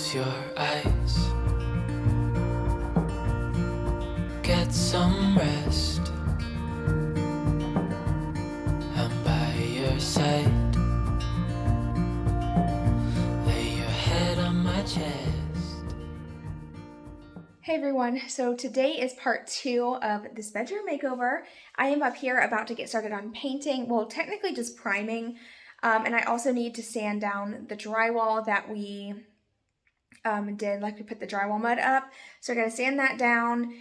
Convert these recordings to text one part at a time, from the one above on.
Close your eyes. Get some rest. I'm by your side. Lay your head on my chest. Hey everyone, so today is part 2 of this bedroom makeover. I am up here about to get started on painting, well technically just priming, and I also need to sand down the drywall that we did, like we put the drywall mud up. So I gotta sand that down,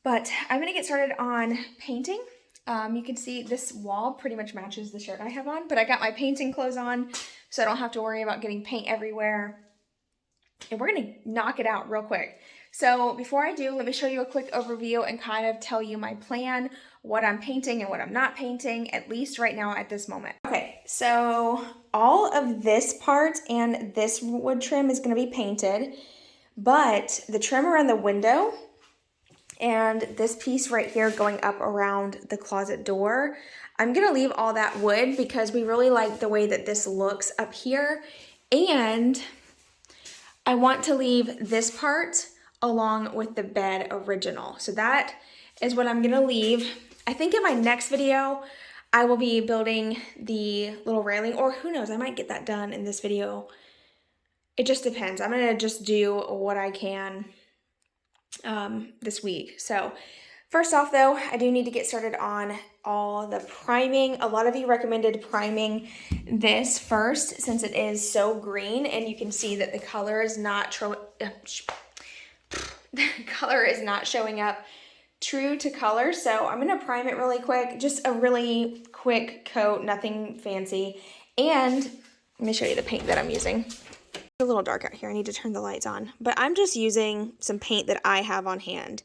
but I'm gonna get started on painting. You can see this wall pretty much matches the shirt I have on, but I got my painting clothes on so I don't have to worry about getting paint everywhere. And we're gonna knock it out real quick. So before I do, let me show you a quick overview and kind of tell you my plan, what I'm painting and what I'm not painting, at least right now at this moment. Okay, so all of this part and this wood trim is gonna be painted, but the trim around the window and this piece right here going up around the closet door, I'm gonna leave all that wood because we really like the way that this looks up here. And I want to leave this part along with the bed original. So that is what I'm gonna leave. I think in my next video, I will be building the little railing, or who knows, I might get that done in this video. It just depends. I'm gonna just do what I can this week. So first off though, I do need to get started on all the priming. A lot of you recommended priming this first since it is so green, and you can see that the color is not showing up true to color. So I'm gonna prime it really quick, just a really quick coat, nothing fancy. And let me show you the paint that I'm using. It's a little dark out here, I need to turn the lights on, but I'm just using some paint that I have on hand.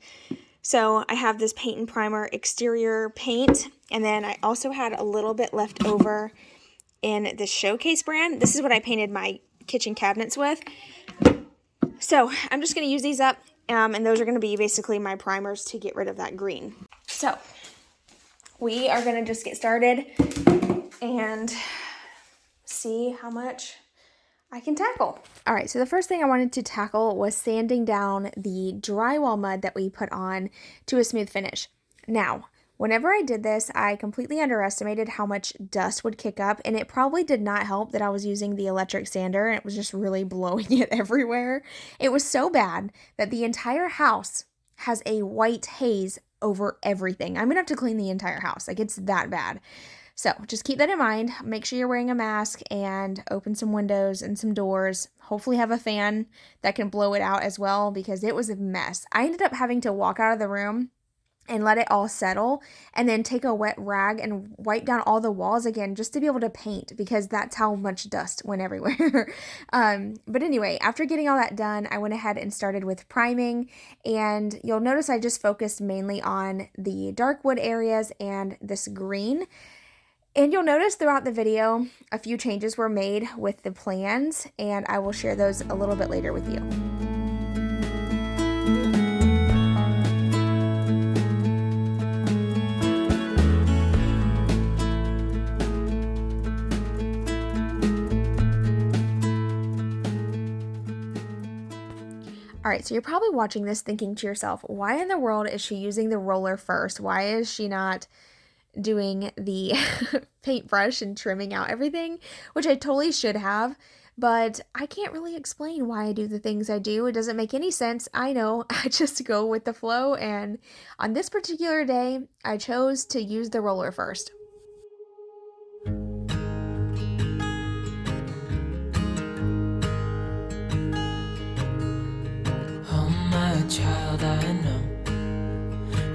So I have this paint and primer exterior paint, and then I also had a little bit left over in the Showcase brand. This is what I painted my kitchen cabinets with. So I'm just gonna use these up, and those are gonna be basically my primers to get rid of that green. So we are gonna just get started and see how much I can tackle. All right, so the first thing I wanted to tackle was sanding down the drywall mud that we put on to a smooth finish. Now, whenever I did this, I completely underestimated how much dust would kick up, and it probably did not help that I was using the electric sander and it was just really blowing it everywhere. It was so bad that the entire house has a white haze over everything. I'm gonna have to clean the entire house. Like, it's that bad. So just keep that in mind. Make sure you're wearing a mask and open some windows and some doors. Hopefully have a fan that can blow it out as well, because it was a mess. I ended up having to walk out of the room and let it all settle, and then take a wet rag and wipe down all the walls again just to be able to paint, because that's how much dust went everywhere. But anyway, after getting all that done, I went ahead and started with priming, and you'll notice I just focused mainly on the dark wood areas and this green. And you'll notice throughout the video, a few changes were made with the plans, and I will share those a little bit later with you. All right, so you're probably watching this thinking to yourself, why in the world is she using the roller first? Why is she not doing the paintbrush and trimming out everything? Which I totally should have, but I can't really explain why I do the things I do. It doesn't make any sense. I know, I just go with the flow, and on this particular day, I chose to use the roller first. Child, I know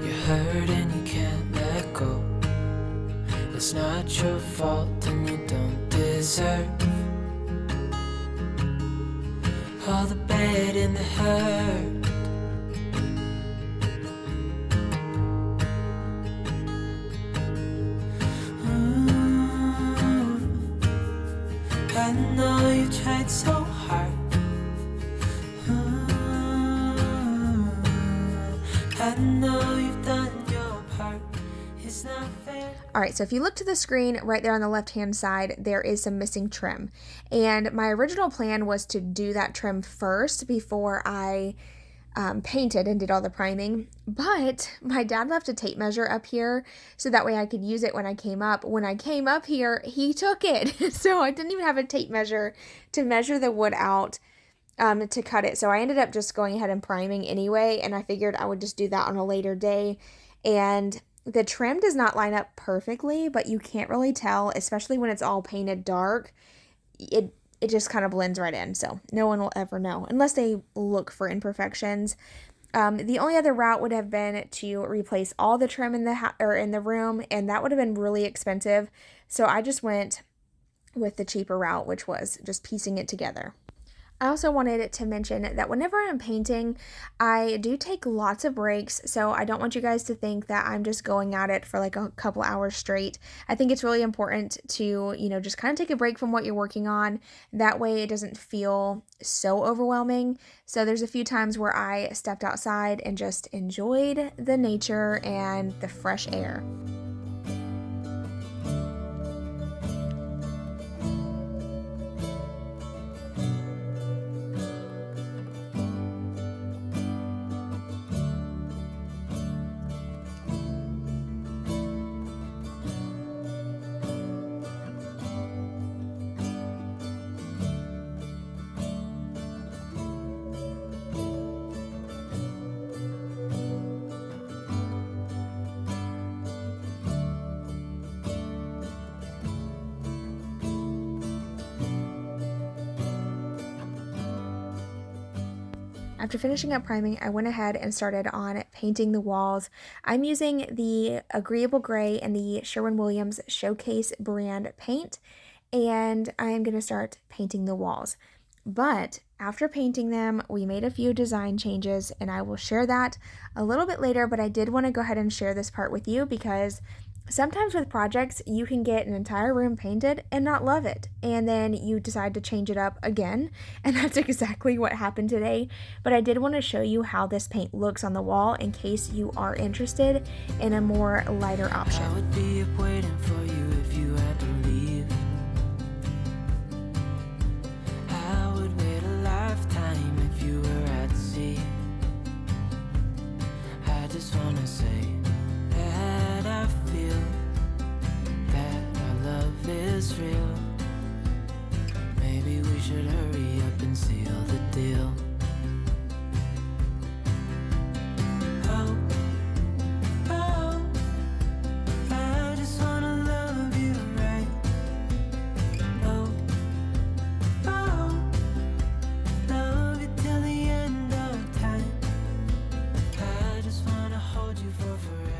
you're hurt and you can't let go. It's not your fault and you don't deserve all the bad and the hurt. I know you tried so hard. I know you've done your part. It's not fair. All right, so if you look to the screen right there on the left-hand side, there is some missing trim. And my original plan was to do that trim first before I painted and did all the priming. But my dad left a tape measure up here so that way I could use it when I came up. When I came up here, he took it. So I didn't even have a tape measure to measure the wood out to cut it. So I ended up just going ahead and priming anyway, and I figured I would just do that on a later day. And the trim does not line up perfectly, but you can't really tell, especially when it's all painted dark. It just kind of blends right in, so no one will ever know unless they look for imperfections. The only other route would have been to replace all the trim in the room, and that would have been really expensive. So I just went with the cheaper route, which was just piecing it together. I also wanted to mention that whenever I'm painting, I do take lots of breaks, so I don't want you guys to think that I'm just going at it for like a couple hours straight. I think it's really important to, just kind of take a break from what you're working on. That way it doesn't feel so overwhelming. So there's a few times where I stepped outside and just enjoyed the nature and the fresh air. After finishing up priming, I went ahead and started on painting the walls. I'm using the Agreeable Gray and the Sherwin-Williams Showcase brand paint, and I am going to start painting the walls. But after painting them, we made a few design changes, and I will share that a little bit later, but I did want to go ahead and share this part with you because sometimes with projects, you can get an entire room painted and not love it, and then you decide to change it up again, and that's exactly what happened today. But I did want to show you how this paint looks on the wall in case you are interested in a more lighter option. I would be up waiting for you if you had to leave. I would wait a lifetime if you were at sea. I just wanna say that I feel that our love is real. Maybe we should hurry up and seal the deal. Oh, oh, I just wanna love you right. Oh, oh, love you till the end of time. I just wanna hold you for forever.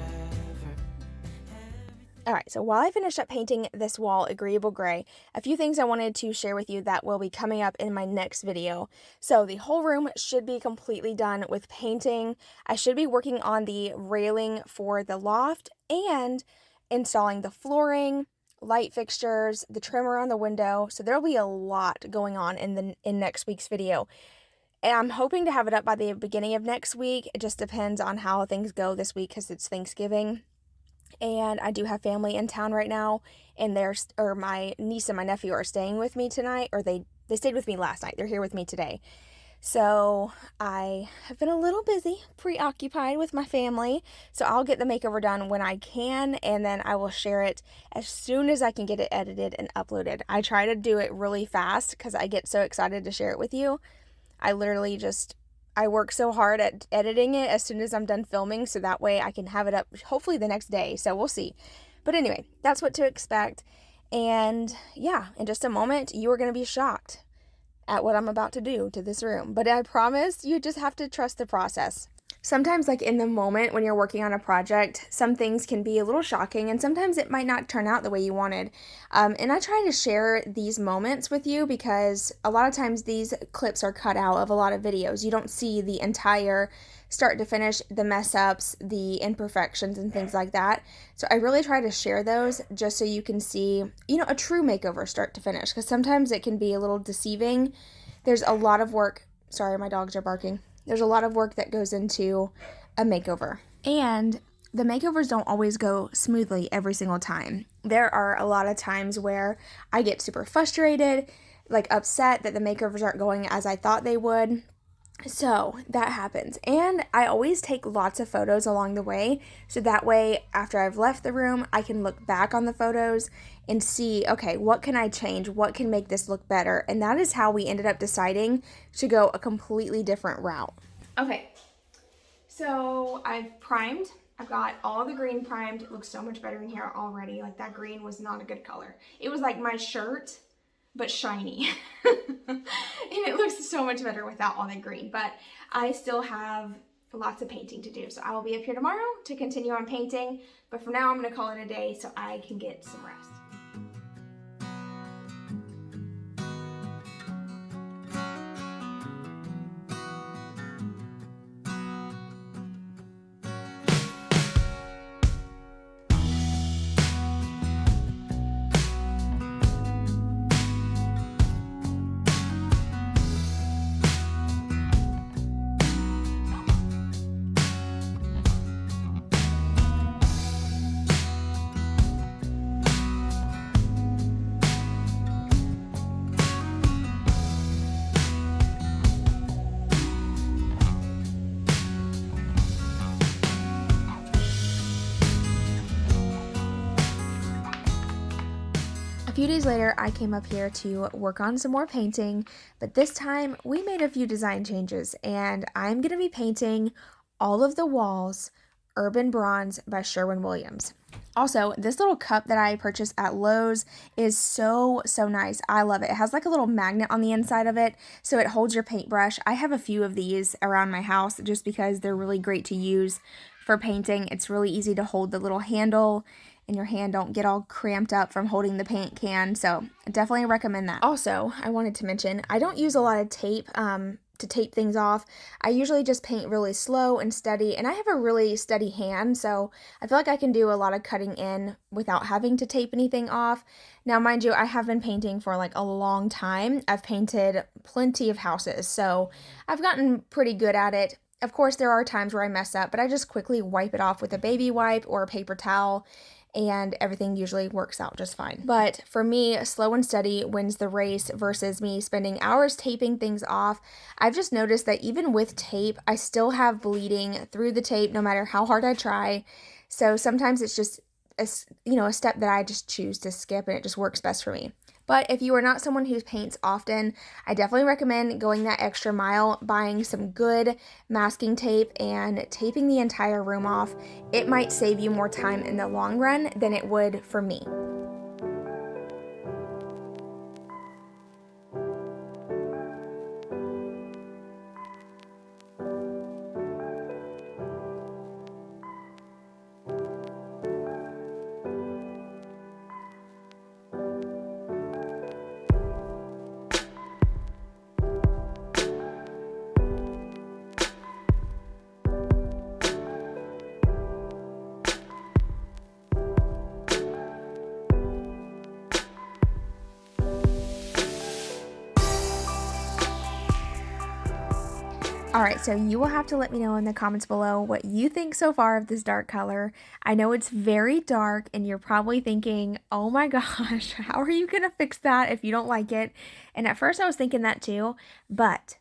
All right, so while I finish up painting this wall Agreeable Gray, a few things I wanted to share with you that will be coming up in my next video. So the whole room should be completely done with painting. I should be working on the railing for the loft and installing the flooring, light fixtures, the trimmer on the window. So there'll be a lot going on in next week's video. And I'm hoping to have it up by the beginning of next week. It just depends on how things go this week because it's Thanksgiving. And I do have family in town right now, and my niece and my nephew are staying with me tonight, or they stayed with me last night. They're here with me today. So I have been a little busy, preoccupied with my family. So I'll get the makeover done when I can, and then I will share it as soon as I can get it edited and uploaded. I try to do it really fast because I get so excited to share it with you. I work so hard at editing it as soon as I'm done filming, so that way I can have it up hopefully the next day. So we'll see. But anyway, that's what to expect. And yeah, in just a moment, you are going to be shocked at what I'm about to do to this room. But I promise you just have to trust the process. Sometimes, like in the moment when you're working on a project, some things can be a little shocking, and sometimes it might not turn out the way you wanted. And I try to share these moments with you because a lot of times these clips are cut out of a lot of videos. You don't see the entire start to finish, the mess ups, the imperfections, and things like that. So I really try to share those just so you can see, a true makeover start to finish, because sometimes it can be a little deceiving. There's a lot of work. Sorry, my dogs are barking. There's a lot of work that goes into a makeover. And the makeovers don't always go smoothly every single time. There are a lot of times where I get super frustrated, like upset that the makeovers aren't going as I thought they would. So that happens. And I always take lots of photos along the way. So that way, after I've left the room, I can look back on the photos and see, okay, what can I change? What can make this look better? And that is how we ended up deciding to go a completely different route. Okay, so I've primed. I've got all the green primed. It looks so much better in here already. Like, that green was not a good color. It was like my shirt, but shiny. And it looks so much better without all the green. But I still have lots of painting to do. So I will be up here tomorrow to continue on painting. But for now, I'm going to call it a day so I can get some rest. A few days later, I came up here to work on some more painting, but this time we made a few design changes, and I'm going to be painting all of the walls Urban Bronze by Sherwin-Williams. Also, this little cup that I purchased at Lowe's is so nice. I love it. It has like a little magnet on the inside of it, so it holds your paintbrush. I have a few of these around my house just because they're really great to use for painting. It's really easy to hold the little handle, and your hand don't get all cramped up from holding the paint can, so I definitely recommend that. Also, I wanted to mention, I don't use a lot of tape to tape things off. I usually just paint really slow and steady, and I have a really steady hand, so I feel like I can do a lot of cutting in without having to tape anything off. Now, mind you, I have been painting for like a long time. I've painted plenty of houses, so I've gotten pretty good at it. Of course, there are times where I mess up, but I just quickly wipe it off with a baby wipe or a paper towel, and everything usually works out just fine. But for me, slow and steady wins the race versus me spending hours taping things off. I've just noticed that even with tape, I still have bleeding through the tape no matter how hard I try. So sometimes it's just a step that I just choose to skip, and it just works best for me. But if you are not someone who paints often, I definitely recommend going that extra mile, buying some good masking tape and taping the entire room off. It might save you more time in the long run than it would for me. Alright, so you will have to let me know in the comments below what you think so far of this dark color. I know it's very dark, and you're probably thinking, oh my gosh, how are you going to fix that if you don't like it? And at first I was thinking that too, but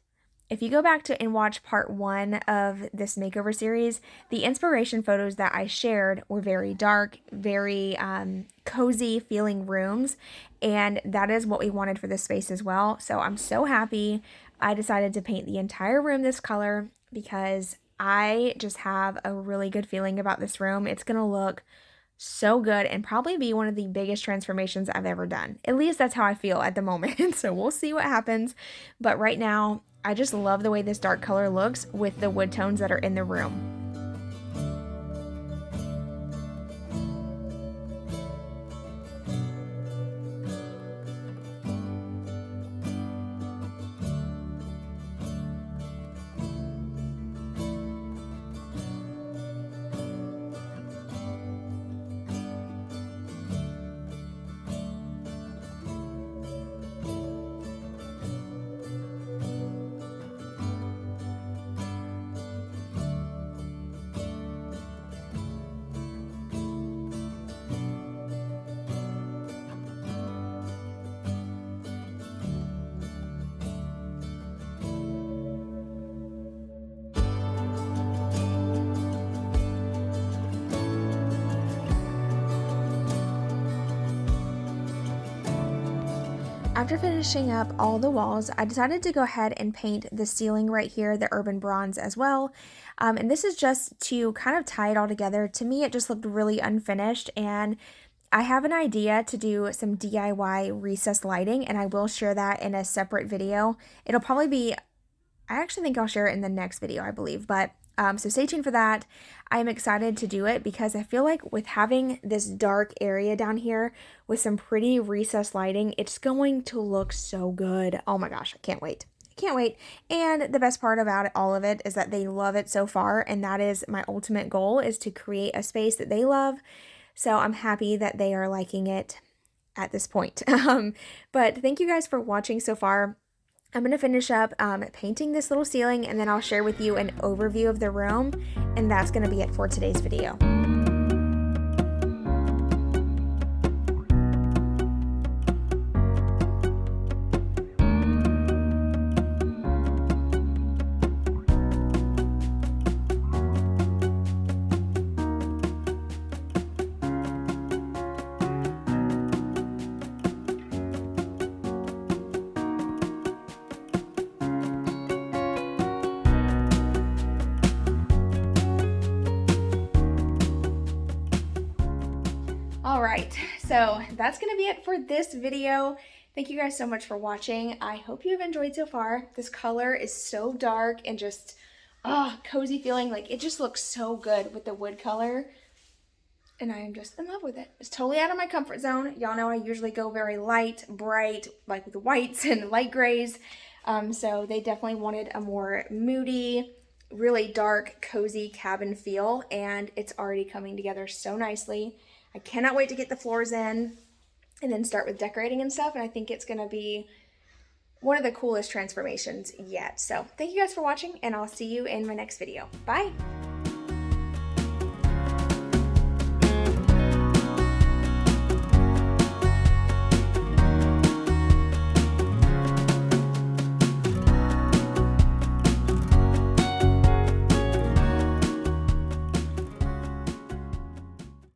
if you go back to and watch part 1 of this makeover series, the inspiration photos that I shared were very dark, very cozy feeling rooms, and that is what we wanted for this space as well. So I'm so happy I decided to paint the entire room this color because I just have a really good feeling about this room. It's going to look so good and probably be one of the biggest transformations I've ever done. At least that's how I feel at the moment. So we'll see what happens. But right now, I just love the way this dark color looks with the wood tones that are in the room. After finishing up all the walls, I decided to go ahead and paint the ceiling right here, the urban bronze as well. And this is just to kind of tie it all together. To me, it just looked really unfinished, and I have an idea to do some DIY recessed lighting, and I will share that in a separate video. It'll probably be, I actually think I'll share it in the next video, I believe, but so stay tuned for that. I'm excited to do it because I feel like with having this dark area down here with some pretty recessed lighting, it's going to look so good. Oh my gosh, I can't wait. I can't wait. And the best part about it, all of it, is that they love it so far, and that is my ultimate goal, is to create a space that they love. So I'm happy that they are liking it at this point. But thank you guys for watching so far. I'm going to finish up painting this little ceiling, and then I'll share with you an overview of the room, and that's going to be it for today's video. All right, so that's gonna be it for this video. Thank you guys so much for watching. I hope you have enjoyed so far. This color is so dark and just, cozy feeling. Like, it just looks so good with the wood color, and I am just in love with it. It's totally out of my comfort zone. Y'all know I usually go very light, bright, like with whites and light grays. So they definitely wanted a more moody, really dark, cozy cabin feel, and it's already coming together so nicely. I cannot wait to get the floors in and then start with decorating and stuff, and I think it's going to be one of the coolest transformations yet. So thank you guys for watching, and I'll see you in my next video. Bye!